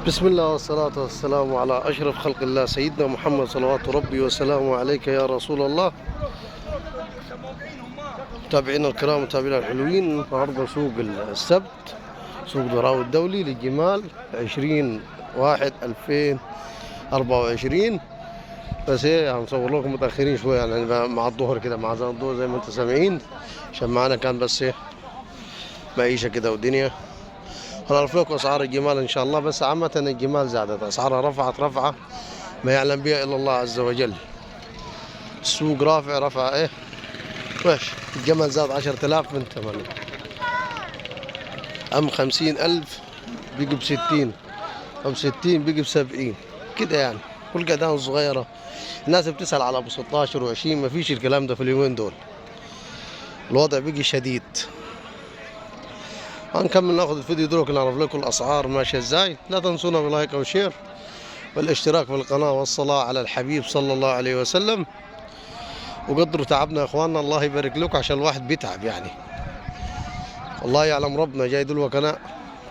بسم الله والصلاة والسلام على أشرف خلق الله سيدنا محمد صلوات ربي وسلامه عليك يا رسول الله. متابعينا الكرام متابعينا الحلوين، النهارده سوق السبت، سوق دراو الدولي للجمال 20/1/2024. بس ايه هنصور لكم متأخرين شوية يعني مع الظهر كده، مع زمان الظهر زي ما انتم سامعين، عشان معانا كان بس ايه معيشة كده ودنيا. هنعرف لكم اسعار الجمال ان شاء الله. بس عامة الجمال زادت، اسعارها رفعة ما يعلم بها الا الله عز وجل. السوق رفع ايه وش الجمل زاد 10,000 من ثمنه، ام 50,000 بيجي ب60 او 60 بيجي ب70 كده يعني. كل قدام صغيرة الناس بتسأل على ابو 16 و20، ما فيش الكلام ده في اليومين دول، الوضع بيجي شديد. هنكمل ناخذ الفيديو دروك نعرف لكم الاسعار ماشيه ازاي. لا تنسونا بلايك او شير والاشتراك في القناه والصلاه على الحبيب صلى الله عليه وسلم. وقدروا تعبنا يا اخواننا، الله يبارك لكم، عشان الواحد بيتعب يعني. والله يعلم ربنا، جاي دلوقتي انا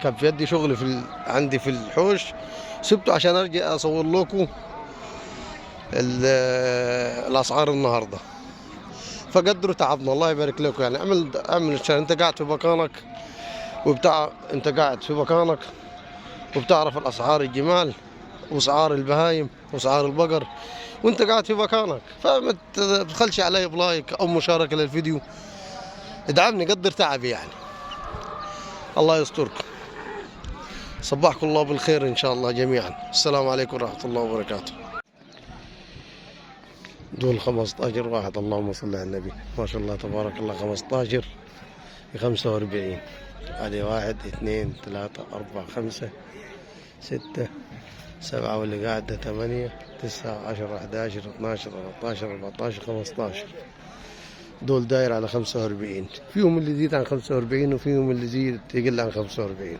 كان في يدي شغل عندي في الحوش، سبته عشان ارجع اصور لكم الاسعار النهارده. فقدروا تعبنا، الله يبارك لكم يعني. اعمل عشان انت قاعد في مكانك انت قاعد في مكانك وبتعرف الاسعار الجمال واسعار البهايم واسعار البقر وانت قاعد في مكانك. فما تبخلش علي بلايك او مشاركه للفيديو، ادعمني قدر تعبي يعني. الله يستركم، صباحكم الله بالخير ان شاء الله جميعا. السلام عليكم ورحمه الله وبركاته. دول 15 واحد، اللهم صل على النبي، ما شاء الله تبارك الله. 15 ب 45، هذه 1 2 3 4 5 6 7 واللي قاعدة 8 9 10 11 12 13 14 15. دول داير على 45، فيهم اللي يزيد عن 45 وفيهم اللي يزيد يقل عن 45.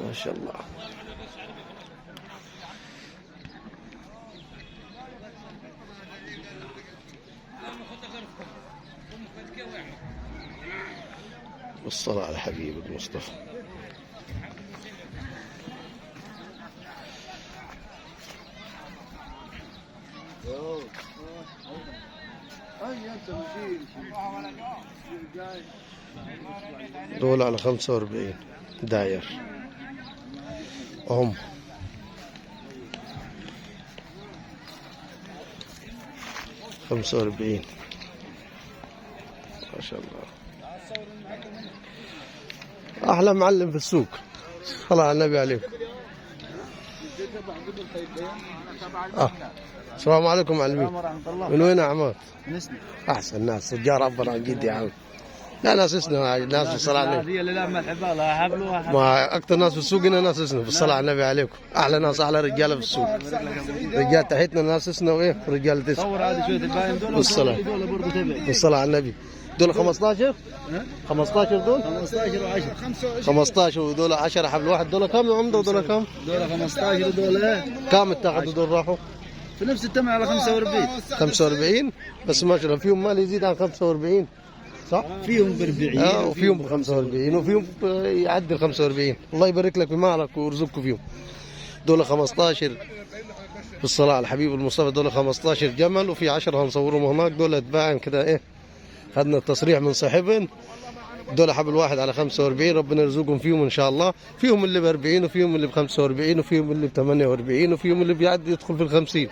ما شاء الله. والصلاة على حبيب المصطفى. دول على 45 داير هم 45. ما شاء الله، احلى معلم في السوق. صلى على النبي عليكم. السلام عليكم معلمين. من وين يا عماد؟ من اسنا. احسن ناس تجار ربنا عن جد يا عم. لا ناس اسنا، ناس بالصلاة على النبي. هي اللي لا مرحبا لا حبلوها. ما اكثر ناس في السوق هنا ناس اسنا، بالصلاة على النبي عليكم. احلى ناس، احلى رجاله في السوق. رجال تحتنا ناس اسنا وايه رجال تسنا. صور هذه شويه الباين دول بالصلاة. دول برضه تبع. بالصلاة على النبي. دول 15 دول 15 و10 15 ودول 10 حبل واحد. دول كم يا عمده ودول كم؟ دول 15 ودول كم اتاخذوا دول راحوا؟ في نفس الثمن على 45. 45 بس ما شاء الله. فيهم مال يزيد عن 45 صح؟ فيهم ب 40 وفيهم ب 45 وفيهم يعدي ال 45. الله يبارك لك بمالك ويرزقكم فيهم. دول 15 بالصلاة على الحبيب المصطفى. دول 15 جمل وفي 10 هنصورهم هناك. دول اتباعا كده ايه، خدنا التصريح من صاحبهم. دول حبل واحد على 45، ربنا يرزقهم فيهم ان شاء الله. فيهم اللي ب 40 وفيهم اللي ب 45 وفيهم اللي ب 48 وفيهم اللي بيعدي يدخل في ال 50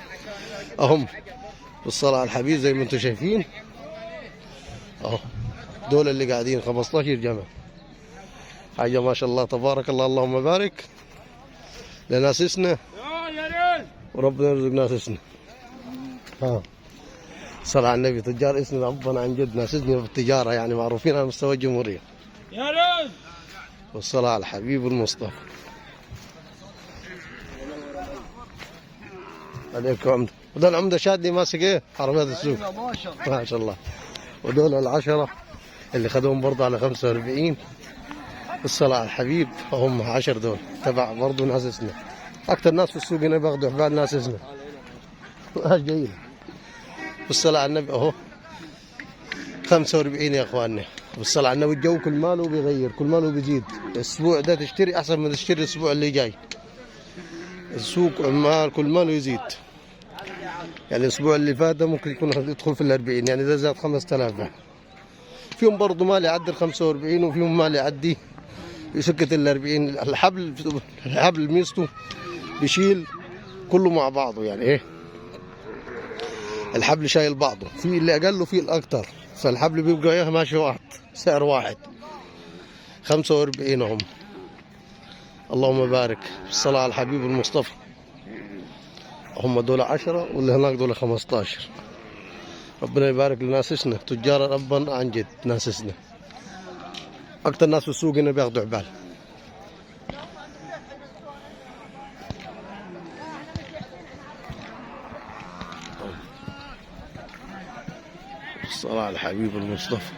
اهم بالصلاة على الحبيب زي ما انتم شايفين اهو. دول اللي قاعدين 15 جمل، حاجة ما شاء الله تبارك الله، اللهم بارك لناس اسنا وربنا يرزق ناس اسنا. صلى على النبي. تجار اسنا ربنا عن جد، ناس اسنا في التجارة يعني معروفين على مستوى الجمهورية. يا رجل والصلاة على الحبيب المصطفى. عليكم عمدة. وده العمدة شادي ماسك ايه عربيات السوق ما شاء الله. ودول 10 اللي خدوهم برضه على 45 بالصلاة على الحبيب، هم 10 دول تبع برضه ناس اسنا. أكثر ناس في السوق هنا بياخذوا حبال ناس اسنا. جيد بالصلاة على النبي اهو 45 يا اخواني. بالصلاة على النبي الجو كل ماله بيغير، كل ماله بيزيد. الاسبوع ده تشتري احسن من تشتري الاسبوع اللي جاي. السوق عمال كل ماله يزيد. يعني الاسبوع اللي فات ده ممكن يكون يدخل في ال40، يعني ده زاد 5000 بقى. فيهم برضه مال يعدي ال45 وفيهم مال يعدي يسكت ال40. الحبل ميزته بيشيل كله مع بعضه، يعني ايه، الحبل شايل بعضه، في اللي اقل وفي الاكثر، فالحبل بيبقى ايه ماشي واحد سعر واحد 45 هم. اللهم بارك، الصلاة على الحبيب المصطفى. هم دول 10 واللي هناك دول 15. ربنا يبارك لناسسنا تجار ربنا عن جد، ناسسنا اكثر ناس في السوق هنا بياخذوا عبال. الصلاة على الحبيب المصطفى.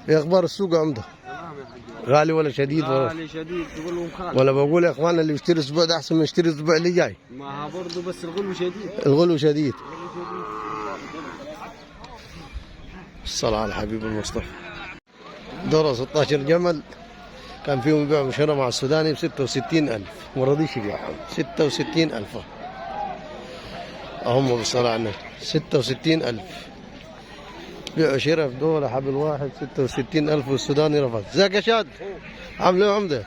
ايه اخبار السوق يا عمده؟ غالي ولا شديد؟ غالي شديد تقول خالد. ولا بقول يا اخواننا اللي بيشتري الاسبوع ده احسن من يشتري الاسبوع اللي جاي. ما برضه بس الغلو شديد. الغلو شديد. الصلاة على الحبيب المصطفى. دورة 16 جمل كان فيهم بيع وشراء مع السوداني ب 66,000، ما رضيش يبيعهم. 66,000 هم بالصلاة على النبي 66,000 بيع وشراء في دولة حبل واحد 66,000 والسوداني رفض. ازيك يا شاد؟ عامل ايه يا عمده؟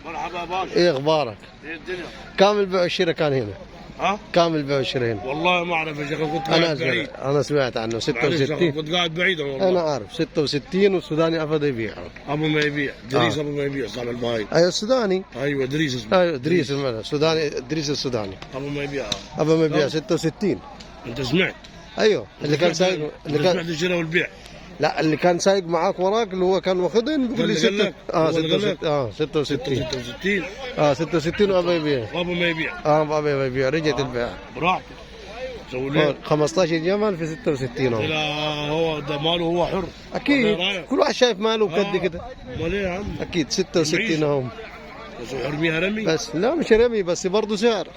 مرحبا باشا. ايه اخبارك؟ ايه الدنيا؟ كامل بيع والشراء كان هنا؟ ها؟ كامل بيع والشراء هنا؟ والله ما اعرف يا شيخ، كنت قاعد بعيد. انا سمعت عنه معلش 66. كنت قاعد بعيد والله. انا عارف 66 والسوداني افضل يبيعه. ابو ما يبيع دريس، ابو ما يبيع صاحب البهايم. ايوه السوداني. ايوه دريس اسمه. ايوه ادريس المعنى السوداني، ادريس السوداني ابو ما يبيع. ابى ما يبيع 66. انت سمعت؟ ايوه اللي كان سايق، اللي سمعت كان الشراء والبيع. لا اللي كان سايق معاك وراك اللي هو كان واخدين بيقول لي اللي قال 6 لك؟ هو اللي قال لك؟ 66 66 66 وابى يبيع. ابو ما يبيع. ابى ما يبيع رجعت البيع. براحته. سوي ليه؟ 15 جمل في 66 اهو. لا هو ده ماله هو حر. اكيد ولا رايح؟ كل واحد شايف ماله قد كده. امال ايه يا عم؟ اكيد 66 اهو. بس حرميها رمي؟ بس لا مش رمي، بس برضه سعر.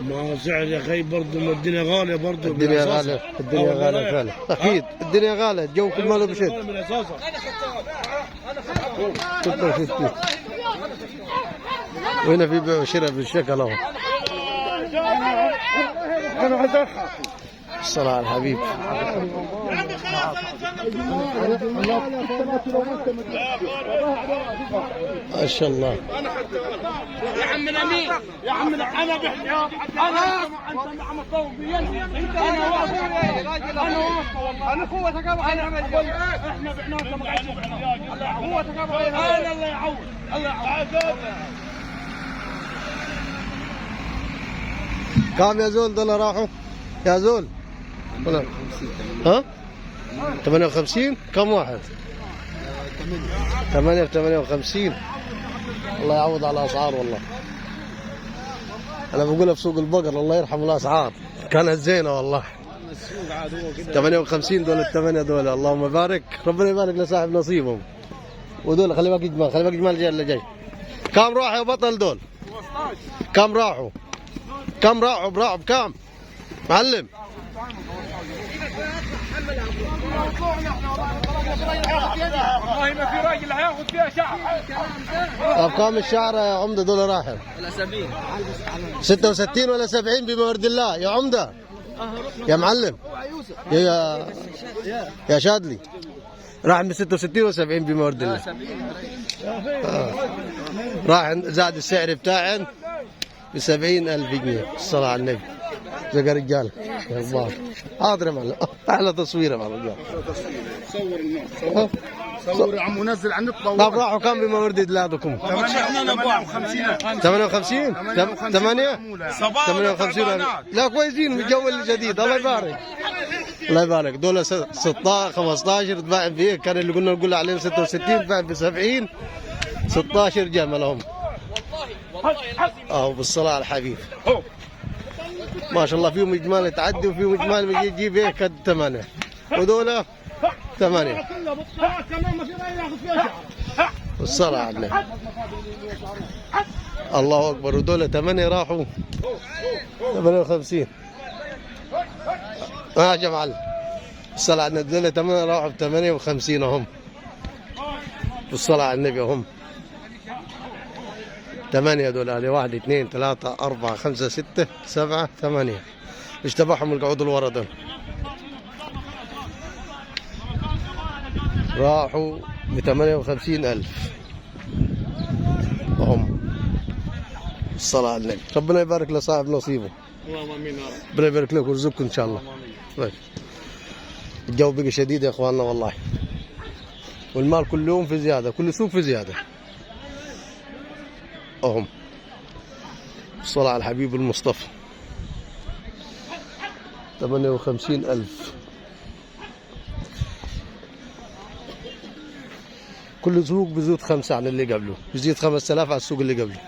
ما سعر يا اخي برضه، ما الدنيا غاليه برضه. الدنيا من غالية، أساسها. الدنيا ولا غالية رايح؟ فعلا. اكيد الدنيا غالية، الجو كل ماله بشد. من اساسها. 66 وهنا في بيع وشراء بالشكل اهو. الصلاة على الحبيب. ما شاء الله. يا عم الامين، يا عم انا بحكي، انا انت عم تصوب بي، انا واقف، انا واقف والله، انا قوه تقابل، احنا بعناك ما قوه تقابل، انا الله يعوض، الله يعوض. كم يا زول دول راحوا؟ يا زول ولا ها 58 كم واحد؟ 8 ب 58. الله يعوض على الاسعار والله. انا بقولها في سوق البقر الله يرحم الاسعار كانت زينه والله. 58 دول الثمانيه دول، اللهم بارك، ربنا يبارك لصاحب نصيبهم. ودول خلي باقي جمال، خلي باقي جمال جاي اللي جاي. كم راحوا يا بطل دول؟ كم راحوا؟ كم راحوا بكم؟ معلم والله ما في راجل هياخذ فيها شعر. طب كم الشعر يا عمده دول راحوا؟ ولا 70. 66 ولا 70 بمورد الله يا عمده؟ يا معلم يا شادلي راح من 66 و 70 بمورد الله. راح زاد السعر بتاعن ب 70,000 جنيه. الصلاة على النبي. زي رجال يا الله. حاضر يا معلم، احلى تصويره مع الرجال. صور الناس، صور يا عم ونزل عن الطاوله. طب راحوا كم بمورد بلادكم؟ 58 8 58. لا كويسين من الجو الجديد. الله يبارك، الله يبارك. دول 16 15 تباع فيه، كان اللي قلنا نقول عليهم 66 تباع ب 70. 16 جمل هم اهو بالصلاة على الحبيب. ما شاء الله فيهم اجمال يتعدي وفيهم اجمال يجيب هيك قد 8 ودول 8. الصلاة على النبي. الله اكبر. ودول 8 راحوا 58. يا معلم الصلاة على النبي دول 8 راحوا ب 58 اهم. بالصلاة على النبي اهم 8 دول. 1 2 3 4 5 6 7 8. ايش تبعهم القعود الورا دول؟ راحوا ب 58,000 هم. الصلاة على النبي. ربنا يبارك لصاحب نصيبه. اللهم امين يا رب. ربنا يبارك لك ويرزقكم ان شاء الله. طيب. الجو بقى شديد يا اخواننا والله، والمال كل يوم في زياده، كل سوق في زياده اهم. الصلاة على الحبيب المصطفى 58,000. كل سوق بزود 5 عن اللي قبله، بزيد 5000 على السوق اللي قبله.